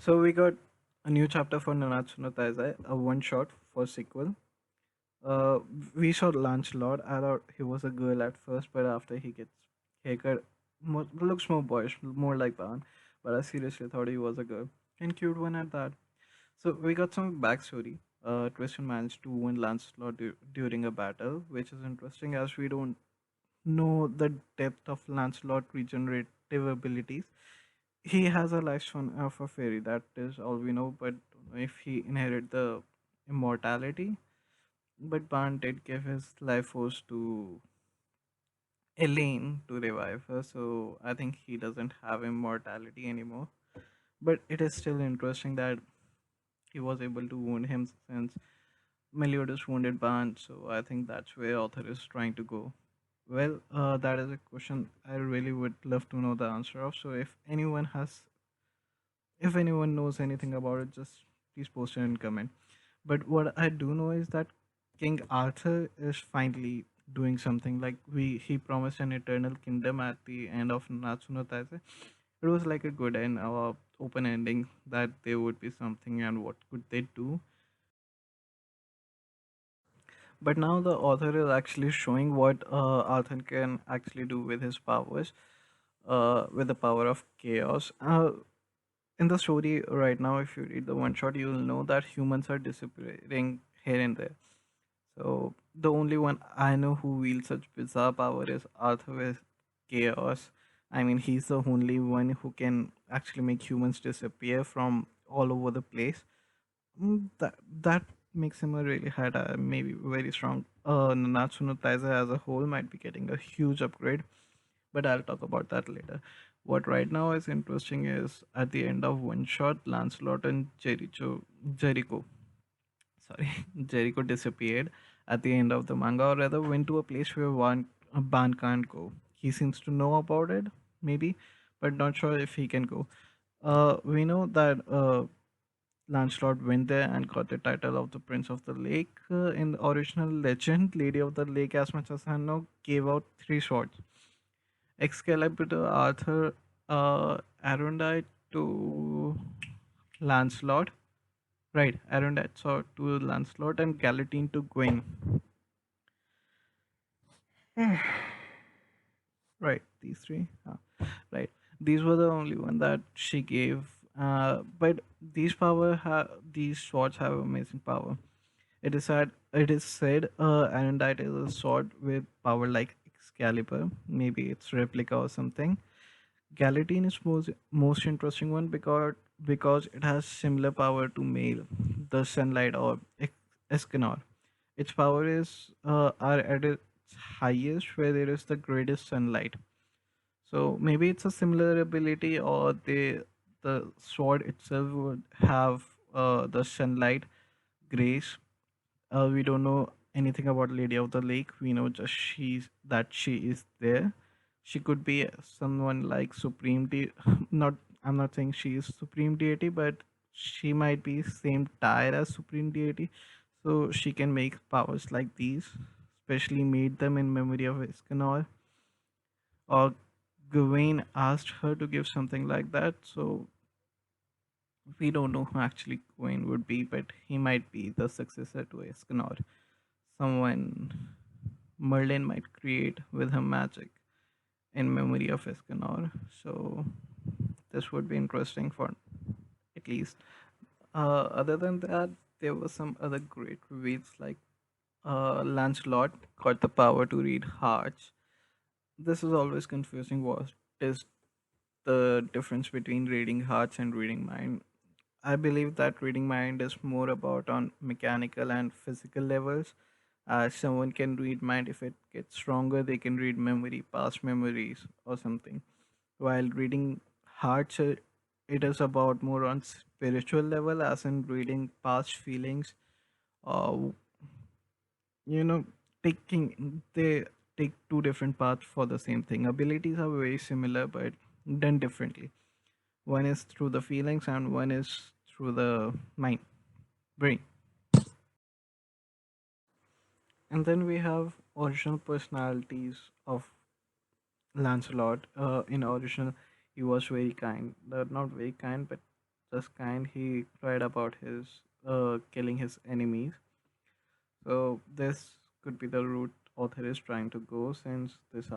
So we got a new chapter for Nanatsu no Taizai, a one shot for sequel. Uh, we saw Lancelot. I thought he was a girl at first, but after he gets haircut, looks more boyish, more like Ban. But I seriously thought he was a girl, and cute one at that. So we got some backstory. Tristan managed to win Lancelot during a battle, which is interesting as we don't know the depth of Lancelot regenerative abilities. He has a lifespan of a fairy, that is all we know, but if he inherit the immortality. But Bond did give his life force to Elaine to revive her, so I think he doesn't have immortality anymore. But it is still interesting that he was able to wound him since Meliodas wounded Bond, so I think that's where author is trying to go. Well, that is a question I really would love to know the answer of. So if anyone knows anything about it, just please post it in comment. But what I do know is that King Arthur is finally doing something. Like he promised an eternal kingdom at the end of Natsuno Taizai. It was like a good and open ending that there would be something and what could they do. But now the author is actually showing what Arthur can actually do with his powers, with the power of chaos. In the story right now, if you read the one shot, you will know that humans are disappearing here and there. So the only one I know who wields such bizarre power is Arthur with chaos. I mean, he's the only one who can actually make humans disappear from all over the place. That makes him a really hard, maybe very strong. Nanatsu no Taizai as a whole might be getting a huge upgrade, but I'll talk about that later. What right now is interesting is at the end of one shot, Lancelot and Jericho, sorry, Jericho disappeared at the end of the manga, or rather went to a place where a Ban can't go. He seems to know about it, maybe, but not sure if he can go. We know that Lancelot went there and got the title of the Prince of the Lake. In the original legend, Lady of the Lake, as much as I know, gave out three swords: Excalibur to Arthur, Arundite to Lancelot. Right, Arundite sword to Lancelot and Galatine to Gwen. Right, these three. Right, these were the only one that she gave. But these swords have amazing power. It is said Arendite is a sword with power like Excalibur. Maybe it's replica or something. Galatine is most interesting one because it has similar power to Male, the Sunlight or Escanor. Its power is are at its highest where there is the greatest sunlight. So maybe it's a similar ability, or the sword itself would have the sunlight grace. We don't know anything about Lady of the Lake. We know just she is there. She could be someone like Supreme De not I'm not saying she is Supreme Deity, but she might be same tier as Supreme Deity. So she can make powers like these, especially made them in memory of Escanor. Or Gawain asked her to give something like that. So we don't know who actually Gawain would be, but he might be the successor to Escanor. Someone Merlin might create with her magic in memory of Escanor. So this would be interesting for at least. Other than that, there were some other great reveals like Lancelot got the power to read hearts. This is always confusing. What is the difference between reading hearts and reading mind? I believe that reading mind is more about on mechanical and physical levels. Someone can read mind if it gets stronger, they can read memory, past memories, or something. While reading hearts, it is about more on spiritual level, as in reading past feelings. Uh, you know, they take two different paths for the same thing. Abilities are very similar, but done differently. One is through the feelings, and one is through the mind, brain. And then we have original personalities of Lancelot. In original, he was very kind. Not very kind, but this kind. He cried about his killing his enemies. So this could be the route author is trying to go, since this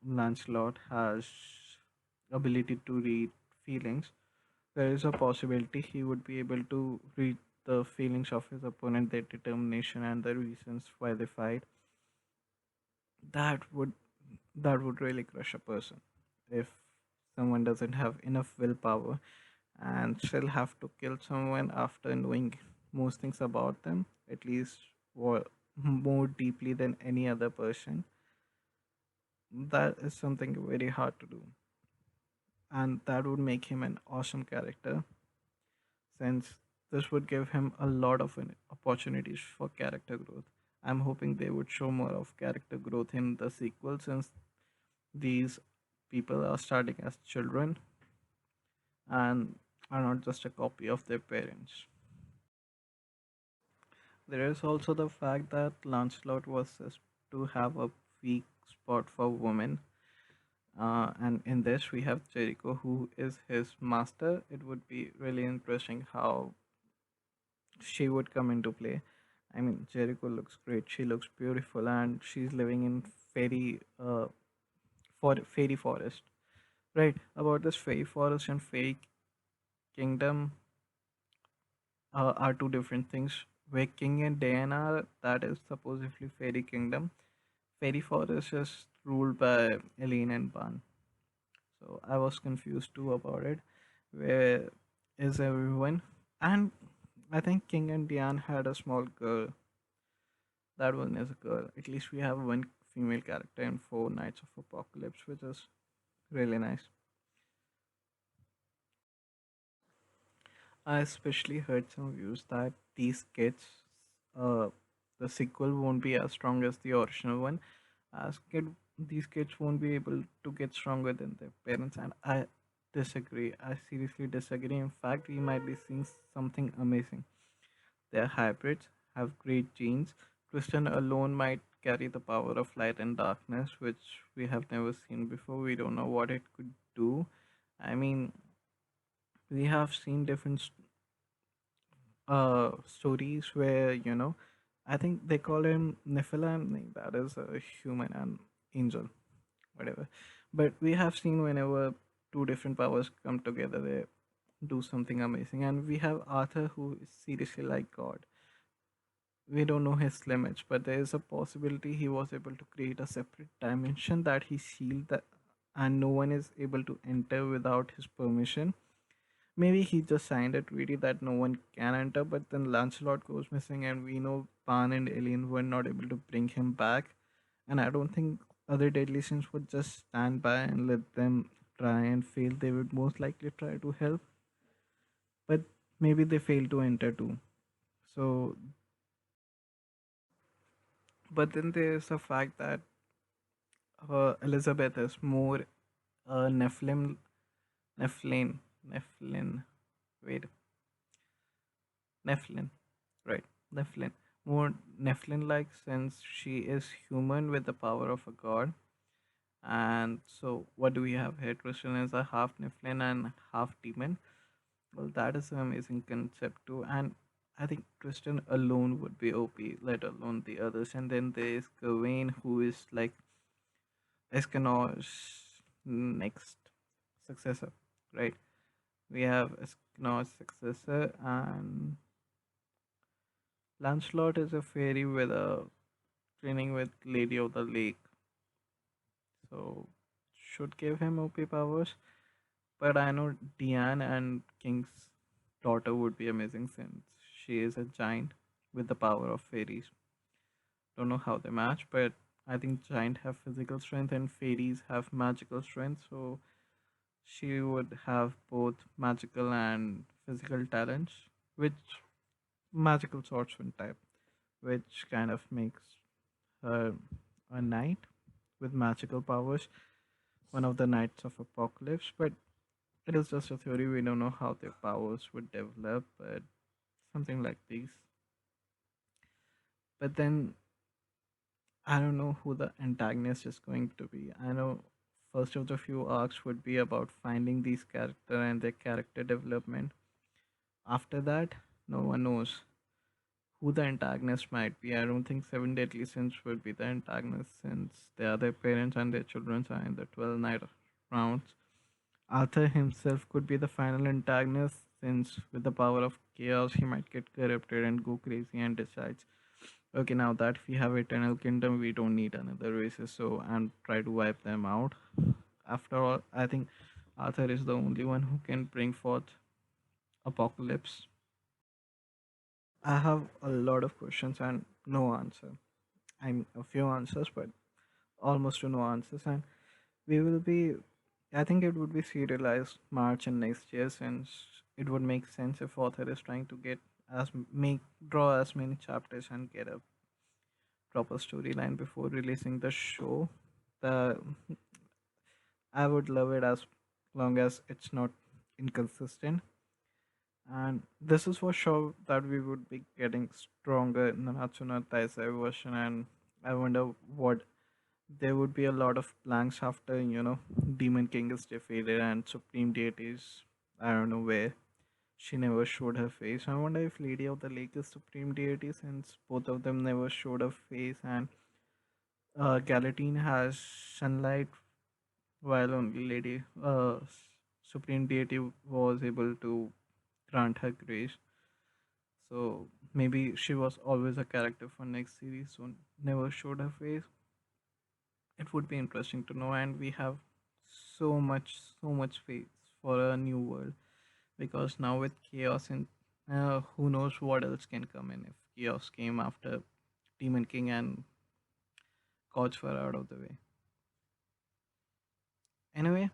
Lancelot has ability to read feelings. There is a possibility he would be able to read the feelings of his opponent, their determination, and the reasons why they fight. That would that would really crush a person if someone doesn't have enough willpower and still have to kill someone after knowing most things about them, at least more deeply than any other person. That is something very hard to do, and that would make him an awesome character, since this would give him a lot of opportunities for character growth. I'm hoping they would show more of character growth in the sequel, since these people are starting as children and are not just a copy of their parents. There is also the fact that Lancelot was said to have a weak spot for women. And in this, we have Jericho, who is his master. It would be really interesting how she would come into play. I mean, Jericho looks great. She looks beautiful, and she's living in fairy forest. Right, about this fairy forest and fairy kingdom are two different things. Where King and Diana, that is supposedly fairy kingdom. Fairy forest is ruled by Elaine and Ban. So I was confused too about it. Where is everyone? And I think King and Diane had a small girl. That one is a girl. At least we have one female character in Four Nights of Apocalypse, which is really nice. I especially heard some views that these kids, uh, the sequel won't be as strong as the original one, as these kids won't be able to get stronger than their parents, and I disagree. I seriously disagree. In fact, we might be seeing something amazing. They're hybrids, have great genes. Tristan alone might carry the power of light and darkness, which we have never seen before. We don't know what it could do. I mean, we have seen different stories where, I think they call him Nephilim. That is a human and angel, whatever. But we have seen whenever two different powers come together, they do something amazing. And we have Arthur, who is seriously like God. We don't know his limits, but there is a possibility he was able to create a separate dimension that he sealed that, and no one is able to enter without his permission. Maybe he just signed a treaty that no one can enter, but then Lancelot goes missing, and we know Pan and Elaine were not able to bring him back. And I don't think other deadly sins would just stand by and let them try and fail. They would most likely try to help, but maybe they fail to enter too. So, but then there's the fact that Elizabeth is more Nephilim, Nephilim, Nephilim. Wait, Nephilim, right? Nephilim, more Nephilim-like, since she is human with the power of a god. And so, what do we have here? Tristan is a half Nephilim and half demon. Well, that is an amazing concept too. And I think Tristan alone would be OP, let alone the others. And then there's Gawain, who is like Escanor's next successor, right? We have Escanor's successor, and Lancelot is a fairy with a training with Lady of the Lake, so should give him OP powers. But I know Diane and King's daughter would be amazing, since she is a giant with the power of fairies. Don't know how they match, but I think giant have physical strength and fairies have magical strength, so she would have both magical and physical talents, which magical swordsman type, which kind of makes her a knight with magical powers, one of the knights of apocalypse. But it is just a theory. We don't know how their powers would develop, but something like these. But then I don't know who the antagonist is going to be. I know first of the few arcs would be about finding these character and their character development. After that, no one knows who the antagonist might be. I don't think Seven Deadly Sins would be the antagonist since they are their parents and their children are in the 12 night rounds. Arthur himself could be the final antagonist since with the power of chaos he might get corrupted and go crazy and decides, okay, now that we have Eternal Kingdom, we don't need another races, so and try to wipe them out. After all, I think Arthur is the only one who can bring forth apocalypse. I have a lot of questions and no answer. I'm a few answers, but almost to no answers. And we will be, I think it would be serialized March and next year since it would make sense if author is trying to get as make draw as many chapters and get a proper storyline before releasing the show. The I would love it as long as it's not inconsistent. And this is for sure that we would be getting stronger Nanatsu no Taizai version, and I wonder what there would be a lot of blanks after Demon King is defeated and Supreme Deities. I don't know where she never showed her face. I wonder if Lady of the Lake is Supreme Deity since both of them never showed her face, and Galatine has sunlight while only Lady Supreme Deity was able to grant her grace. So maybe she was always a character for next series, so never showed her face. It would be interesting to know, and we have so much faith for a new world because now with chaos and who knows what else can come in if chaos came after Demon King and Coach were out of the way. Anyway,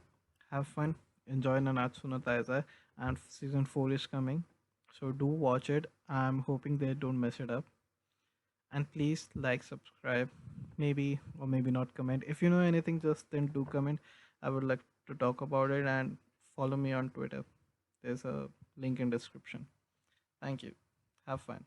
have fun, enjoy Nanatsu no Taizai, and season 4 is coming, so do watch it. I'm hoping they don't mess it up, and please like, subscribe, maybe or maybe not comment. If you know anything, just then do comment. I would like to talk about it, and follow me on Twitter. There's a link in description. Thank you. Have fun.